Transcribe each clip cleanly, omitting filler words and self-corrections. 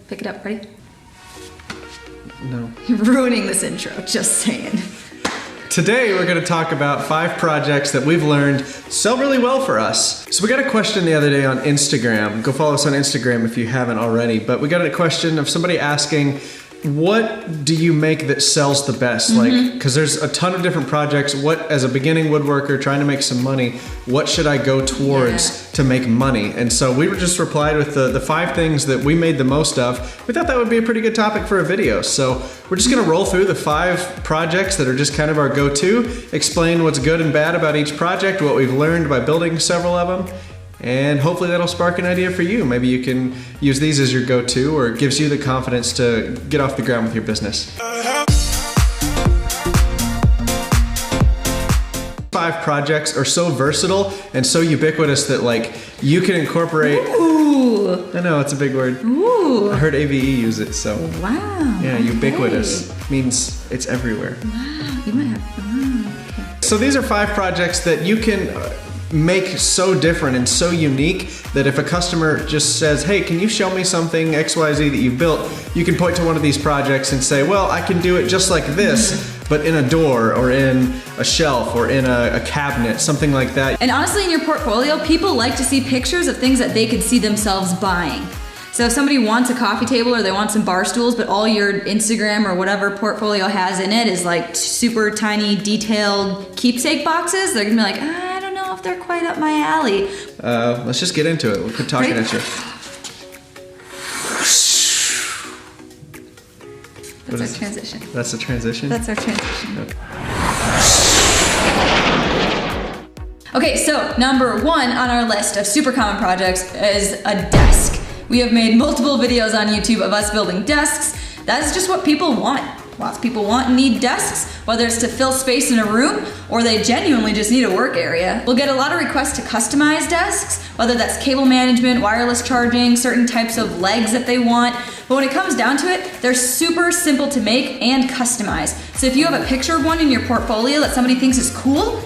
Pick it up, ready? No. You're ruining this intro, just saying. Today we're going to talk about 5 projects that we've learned sell really well for us. So we got a question the other day on Instagram. Go follow us on Instagram if you haven't already. But we got a question of somebody asking, what do you make that sells the best? Like, because there's a ton of different projects. What, as a beginning woodworker trying to make some money, what should I go towards to make money? And so we were just replied with the 5 things that we made the most of. We thought that would be a pretty good topic for a video. So we're just gonna roll through the 5 projects that are just kind of our go-to, explain what's good and bad about each project, what we've learned by building several of them, and hopefully that'll spark an idea for you. Maybe you can use these as your go-to, or it gives you the confidence to get off the ground with your business. 5 projects are so versatile and so ubiquitous that like you can incorporate. Ooh. I know, it's a big word. Ooh. I heard AVE use it, so. Wow. Yeah, okay. Ubiquitous means it's everywhere. Wow, you might have, okay. So these are 5 projects that you can make so different and so unique that if a customer just says, hey, can you show me something XYZ that you've built, you can point to one of these projects and say, well, I can do it just like this, but in a door or in a shelf or in a cabinet, something like that. And honestly, in your portfolio, people like to see pictures of things that they could see themselves buying. So if somebody wants a coffee table or they want some bar stools, but all your Instagram or whatever portfolio has in it is like super tiny, detailed keepsake boxes, they're gonna be like, I don't know if they're quite up my alley. Let's just get into it. We'll quit talking at you. That's our transition. That's the transition? That's our transition. Okay, so number 1 on our list of super common projects is a desk. We have made multiple videos on YouTube of us building desks. That's just what people want. Lots of people want and need desks, whether it's to fill space in a room or they genuinely just need a work area. We'll get a lot of requests to customize desks, whether that's cable management, wireless charging, certain types of legs that they want. But when it comes down to it, they're super simple to make and customize. So if you have a picture of one in your portfolio that somebody thinks is cool,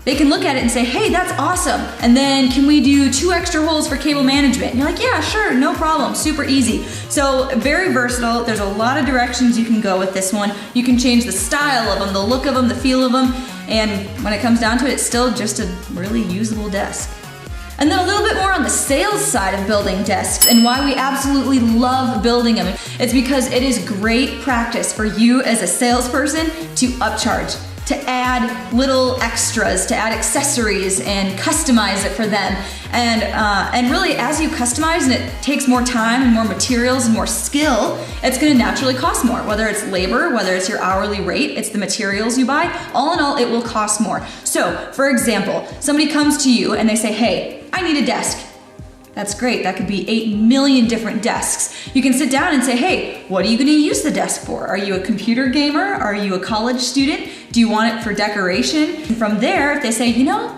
they can look at it and say, hey, that's awesome. And then can we do 2 extra holes for cable management? And you're like, yeah, sure, no problem, super easy. So very versatile. There's a lot of directions you can go with this one. You can change the style of them, the look of them, the feel of them. And when it comes down to it, it's still just a really usable desk. And then a little bit more on the sales side of building desks and why we absolutely love building them. It's because it is great practice for you as a salesperson to upcharge, to add little extras, to add accessories and customize it for them. And really, as you customize and it takes more time and more materials and more skill, it's gonna naturally cost more. Whether it's labor, whether it's your hourly rate, it's the materials you buy, all in all, it will cost more. So, for example, somebody comes to you and they say, hey, I need a desk. That's great, that could be 8 million different desks. You can sit down and say, hey, what are you gonna use the desk for? Are you a computer gamer? Are you a college student? Do you want it for decoration? And from there, if they say, you know,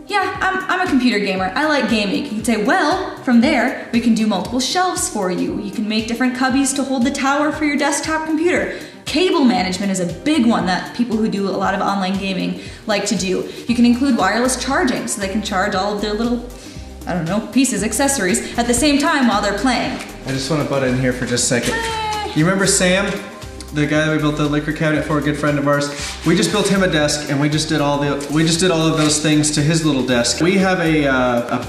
yeah, I'm a computer gamer, I like gaming. You can say, well, from there, we can do multiple shelves for you. You can make different cubbies to hold the tower for your desktop computer. Cable management is a big one that people who do a lot of online gaming like to do. You can include wireless charging so they can charge all of their little, I don't know, pieces, accessories at the same time while they're playing. I just want to butt in here for just a second. You remember Sam? The guy that we built the liquor cabinet for, a good friend of ours. We just built him a desk and we just did all of those things to his little desk. We have a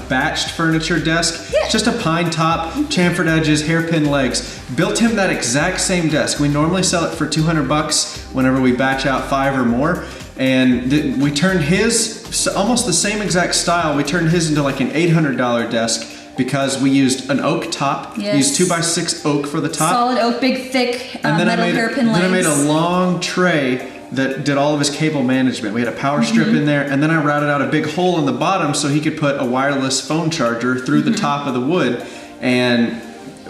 batched furniture desk, just a pine top, chamfered edges, hairpin legs. Built him that exact same desk. We normally sell it for 200 bucks whenever we batch out 5 or more. And we turned his, almost the same exact style, we turned his into like an $800 desk because we used an oak top. Yes. We used 2x6 oak for the top. Solid oak, big, thick metal hairpin legs. Then I made a long tray that did all of his cable management. We had a power strip in there, and then I routed out a big hole in the bottom so he could put a wireless phone charger through the top of the wood. And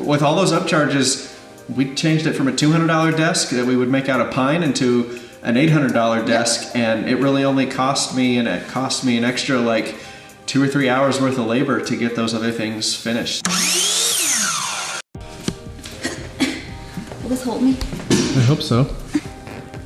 with all those upcharges, we changed it from a $200 desk that we would make out of pine into an $800 desk, and it really only cost me an extra like 2 or 3 hours worth of labor to get those other things finished. Will this hold me? I hope so.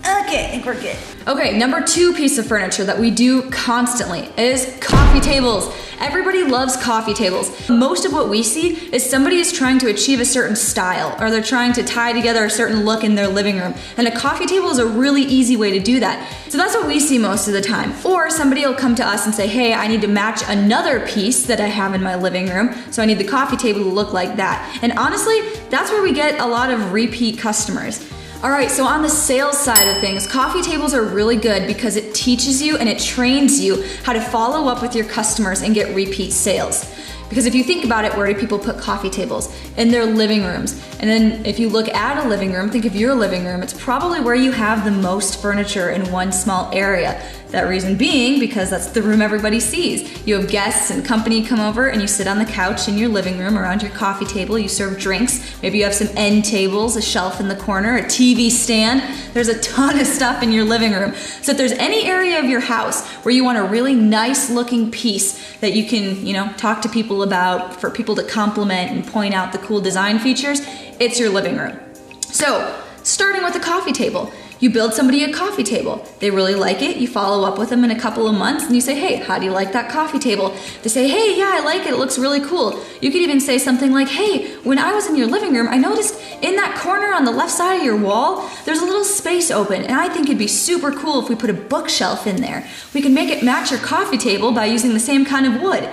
Okay. Okay, I think we're good. Okay, number 2 piece of furniture that we do constantly is coffee tables. Everybody loves coffee tables. Most of what we see is somebody is trying to achieve a certain style, or they're trying to tie together a certain look in their living room. And a coffee table is a really easy way to do that. So that's what we see most of the time. Or somebody will come to us and say, hey, I need to match another piece that I have in my living room, so I need the coffee table to look like that. And honestly, that's where we get a lot of repeat customers. All right, so on the sales side of things, coffee tables are really good because it teaches you and it trains you how to follow up with your customers and get repeat sales. Because if you think about it, where do people put coffee tables? In their living rooms. And then if you look at a living room, think of your living room, it's probably where you have the most furniture in one small area. That reason being because that's the room everybody sees. You have guests and company come over and you sit on the couch in your living room around your coffee table, you serve drinks, maybe you have some end tables, a shelf in the corner, a TV stand. There's a ton of stuff in your living room. So if there's any area of your house where you want a really nice looking piece that you can, talk to people about, for people to compliment and point out the cool design features, it's your living room. So, starting with a coffee table. You build somebody a coffee table. They really like it. You follow up with them in a couple of months and you say, hey, how do you like that coffee table? They say, hey, yeah, I like it. It looks really cool. You could even say something like, hey, when I was in your living room, I noticed in that corner on the left side of your wall, there's a little space open, and I think it'd be super cool if we put a bookshelf in there. We can make it match your coffee table by using the same kind of wood.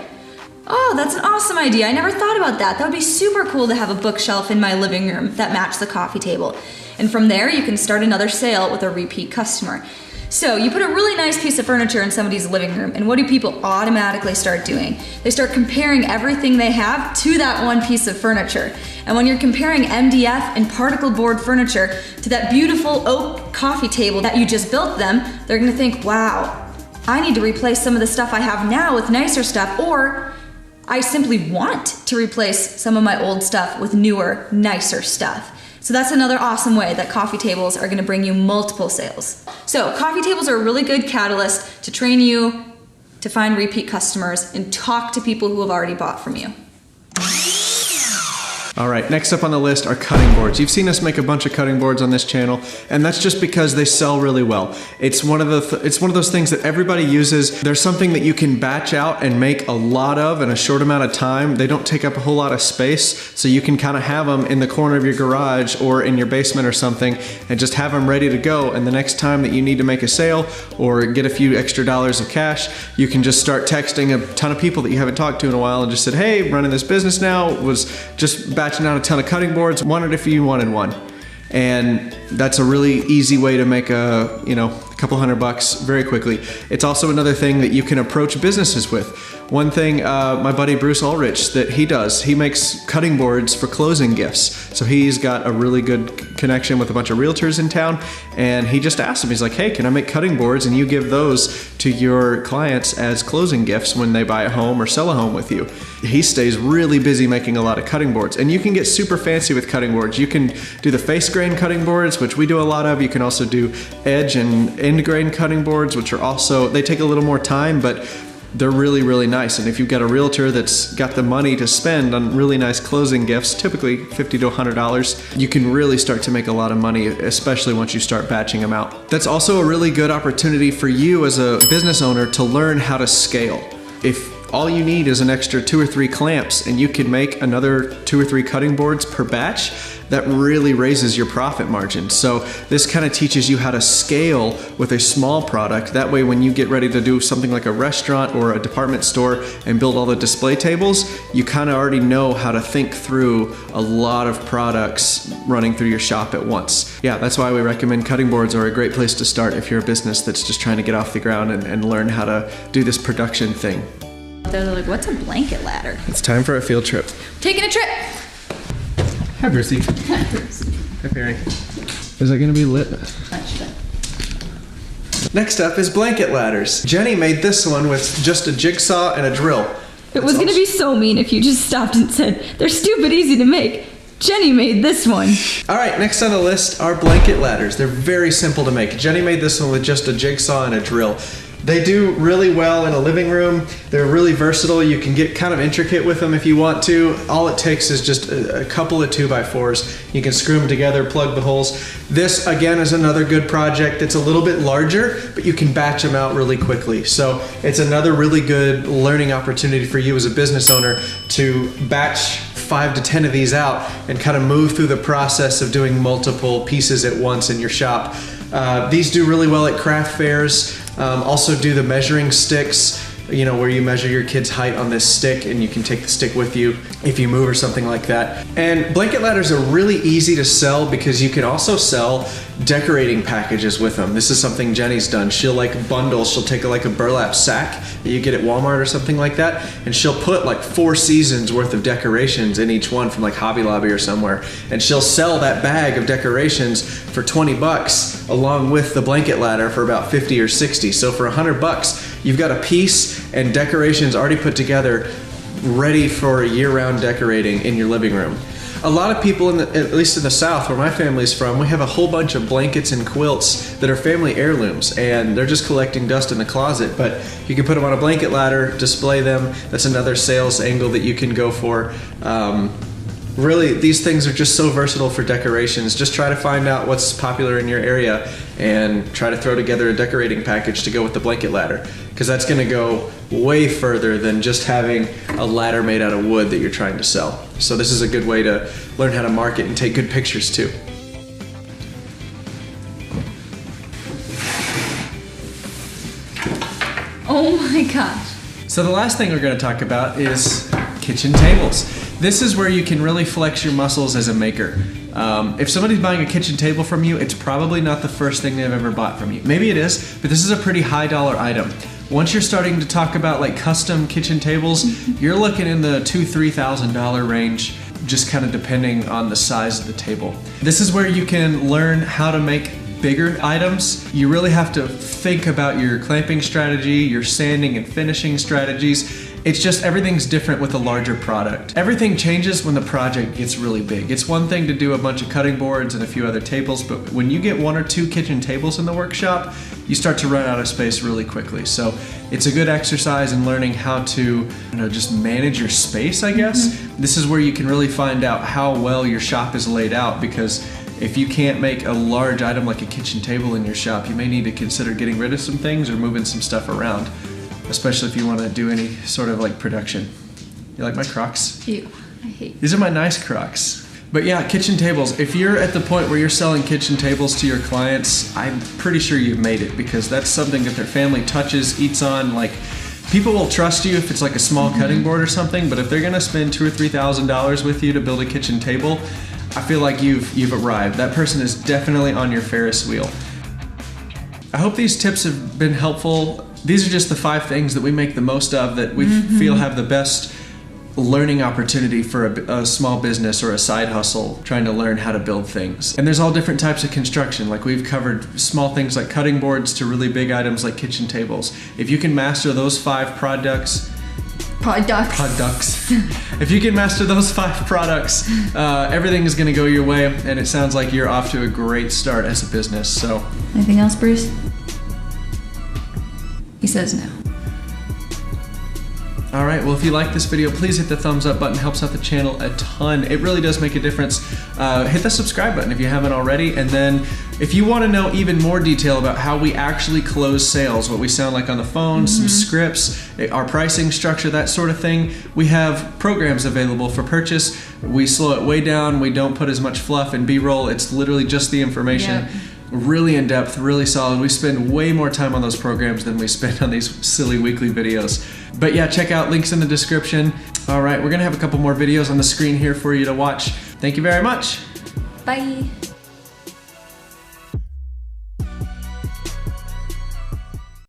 Oh, that's an awesome idea. I never thought about that. That would be super cool to have a bookshelf in my living room that matched the coffee table. And from there, you can start another sale with a repeat customer. So you put a really nice piece of furniture in somebody's living room, and what do people automatically start doing? They start comparing everything they have to that one piece of furniture. And when you're comparing MDF and particle board furniture to that beautiful oak coffee table that you just built them, they're gonna think, wow, I need to replace some of the stuff I have now with nicer stuff, or I simply want to replace some of my old stuff with newer, nicer stuff. So that's another awesome way that coffee tables are gonna bring you multiple sales. So coffee tables are a really good catalyst to train you to find repeat customers and talk to people who have already bought from you. All right, next up on the list are cutting boards. You've seen us make a bunch of cutting boards on this channel, and that's just because they sell really well. It's one of those things that everybody uses. There's something that you can batch out and make a lot of in a short amount of time. They don't take up a whole lot of space, so you can kind of have them in the corner of your garage or in your basement or something and just have them ready to go. And the next time that you need to make a sale or get a few extra dollars of cash, you can just start texting a ton of people that you haven't talked to in a while and just said, hey, running this business now, was just batching out a ton of cutting boards, wondered if you wanted one. And that's a really easy way to make a couple $100 very quickly. It's also another thing that you can approach businesses with. One thing my buddy Bruce Ulrich that he does, he makes cutting boards for closing gifts. So he's got a really good connection with a bunch of realtors in town, and he just asked him, he's like, hey, can I make cutting boards and you give those to your clients as closing gifts when they buy a home or sell a home with you. He stays really busy making a lot of cutting boards, and you can get super fancy with cutting boards. You can do the face grain cutting boards, which we do a lot of. You can also do edge and end grain cutting boards, which are also, they take a little more time, but they're really, really nice. And if you've got a realtor that's got the money to spend on really nice closing gifts, typically $50 to $100, you can really start to make a lot of money, especially once you start batching them out. That's also a really good opportunity for you as a business owner to learn how to scale. If all you need is an extra 2 or 3 clamps and you can make another 2 or 3 cutting boards per batch, that really raises your profit margin. So this kind of teaches you how to scale with a small product. That way when you get ready to do something like a restaurant or a department store and build all the display tables, you kind of already know how to think through a lot of products running through your shop at once. Yeah, that's why we recommend cutting boards are a great place to start if you're a business that's just trying to get off the ground and learn how to do this production thing. They're like, what's a blanket ladder? It's time for a field trip. Taking a trip. Hi, Brucey. Hi, Brucey. Hi, Perry. Is that gonna be lit? Next up is blanket ladders. Jenny made this one with just a jigsaw and a drill. It was gonna be so mean if you just stopped and said, they're stupid easy to make. Jenny made this one. All right, next on the list are blanket ladders. They're very simple to make. Jenny made this one with just a jigsaw and a drill. They do really well in a living room. They're really versatile. You can get kind of intricate with them if you want to. All it takes is just a couple of 2x4s. You can screw them together, plug the holes. This, again, is another good project. It's a little bit larger, but you can batch them out really quickly. So it's another really good learning opportunity for you as a business owner to batch 5 to 10 of these out and kind of move through the process of doing multiple pieces at once in your shop. These do really well at craft fairs. Also do the measuring sticks, you know, where you measure your kid's height on this stick and you can take the stick with you if you move or something like that. And blanket ladders are really easy to sell because you can also sell decorating packages with them. This is something Jenny's done. She'll like bundle, she'll take like a burlap sack that you get at Walmart or something like that, and she'll put like 4 seasons worth of decorations in each one from like Hobby Lobby or somewhere. And she'll sell that bag of decorations for 20 bucks along with the blanket ladder for about 50 or 60. So for 100 bucks, you've got a piece and decorations already put together, ready for year-round decorating in your living room. A lot of people, at least in the South, where my family's from, we have a whole bunch of blankets and quilts that are family heirlooms, and they're just collecting dust in the closet, but you can put them on a blanket ladder, display them. That's another sales angle that you can go for. Really, these things are just so versatile for decorations. Just try to find out what's popular in your area and try to throw together a decorating package to go with the blanket ladder, because that's going to go way further than just having a ladder made out of wood that you're trying to sell. So this is a good way to learn how to market and take good pictures too. Oh my gosh. So the last thing we're going to talk about is kitchen tables. This is where you can really flex your muscles as a maker. If somebody's buying a kitchen table from you, it's probably not the first thing they've ever bought from you. Maybe it is, but this is a pretty high dollar item. Once you're starting to talk about like custom kitchen tables, you're looking in the $2,000–3,000 range, just kind of depending on the size of the table. This is where you can learn how to make bigger items. You really have to think about your clamping strategy, your sanding and finishing strategies. It's just everything's different with a larger product. Everything changes when the project gets really big. It's one thing to do a bunch of cutting boards and a few other tables, but when you get 1 or 2 kitchen tables in the workshop, you start to run out of space really quickly. So it's a good exercise in learning how to, just manage your space, I guess. This is where you can really find out how well your shop is laid out, because if you can't make a large item like a kitchen table in your shop, you may need to consider getting rid of some things or moving some stuff around, especially if you want to do any sort of like production. You like my Crocs? Ew, I hate. These are my nice Crocs. But yeah, kitchen tables. If you're at the point where you're selling kitchen tables to your clients, I'm pretty sure you've made it, because that's something that their family touches, eats on. Like, people will trust you if it's like a small cutting board or something, but if they're gonna spend $2,000 or $3,000 with you to build a kitchen table, I feel like you've arrived. That person is definitely on your Ferris wheel. I hope these tips have been helpful. These are just the 5 things that we make the most of, that we feel have the best learning opportunity for a small business or a side hustle trying to learn how to build things. And there's all different types of construction. Like, we've covered small things like cutting boards to really big items like kitchen tables. If you can master those 5 products, if you can master those 5 products, everything is going to go your way, and it sounds like you're off to a great start as a business. So, anything else, Bruce? He says no. All right, well, if you like this video, please hit the thumbs up button. It helps out the channel a ton. It really does make a difference. Hit the subscribe button if you haven't already. And then if you want to know even more detail about how we actually close sales, what we sound like on the phone, some scripts, our pricing structure, that sort of thing, we have programs available for purchase. We slow it way down. We don't put as much fluff and B-roll. It's literally just the information. Yep. Really in depth, really solid. We spend way more time on those programs than we spend on these silly weekly videos. But yeah, check out links in the description. All right, we're gonna have a couple more videos on the screen here for you to watch. Thank you very much. Bye.